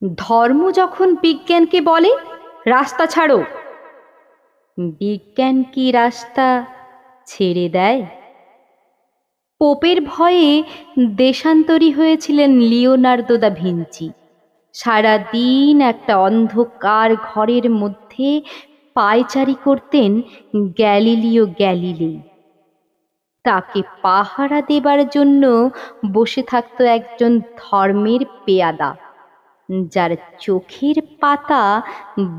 ধর্ম যখন বিজ্ঞানকে বলে রাস্তা ছাড়ো, বিজ্ঞান কি রাস্তা ছেড়ে দেয়? পোপের ভয়ে দেশান্তরী হয়েছিলেন লিওনার্দো দা ভিঞ্চি। সারাদিন একটা অন্ধকার ঘরের মধ্যে পায়চারি করতেন গ্যালিলিও গ্যালিলেই। তাকে পাহারা দেবার জন্য বসে থাকতো একজন ধর্মের পেয়াদা, যার চোখের পাতা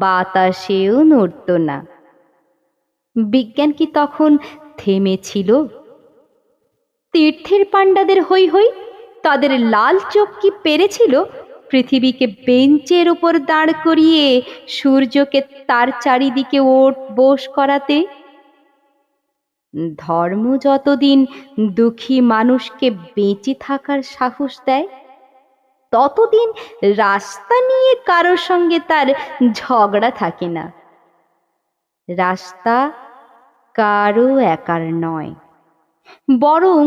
বাতাসেও নড়ত না। বিজ্ঞান কি তখন থেমেছিল? তীর্থের পাণ্ডাদের হই হই, তাদের লাল চোখ কি পেরেছিল পৃথিবীকে বেঞ্চের উপর দাঁড় করিয়ে সূর্যকে তার চারিদিকে ওঠ বোস করাতে? ধর্ম যতদিন দুঃখী মানুষকে বেঁচে থাকার সাহস দেয়, ততদিন রাস্তা নিয়ে কারোর সঙ্গে তার ঝগড়া থাকে না। রাস্তা কারো একার নয়, বরং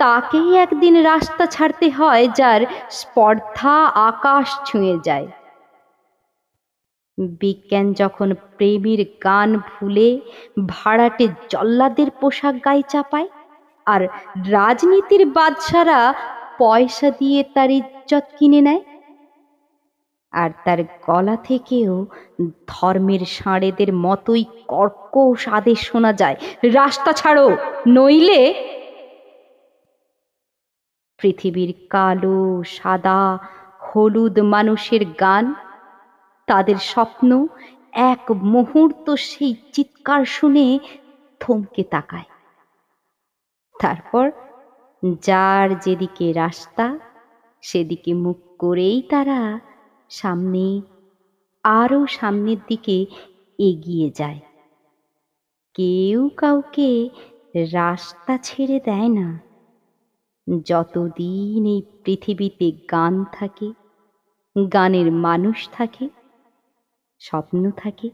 তাকেই একদিন রাস্তা ছাড়তে হয় যার স্পর্ধা আকাশ ছুঁয়ে যায়। বিজ্ঞান যখন প্রেমের গান ভুলে ভাড়াটে জল্লাদের পোশাক গায়ে চাপায়, আর রাজনীতির বাদশারা পয়সা দিয়ে তার ইজ্জত কিনে নেয়, আর তার গলা থেকেও ধর্মের ষাঁড়েদের মতোই কর্কশ আদেশ শোনা যায়, রাস্তা ছাড়ো, নইলে। পৃথিবীর কালো সাদা হলুদ মানুষের গান, তাদের স্বপ্ন এক মুহূর্ত সেই চিৎকার শুনে থমকে তাকায়। তারপর যার যেদিকে রাস্তা সেদিকে মুখ করেই তারা সামনে, আরো সামনের দিকে এগিয়ে যায়। কেউ কাউকে রাস্তা ছেড়ে দেয় না, যতদিন এই পৃথিবীতে গান থাকে, গানের মানুষ থাকে, স্বপ্ন থাকে।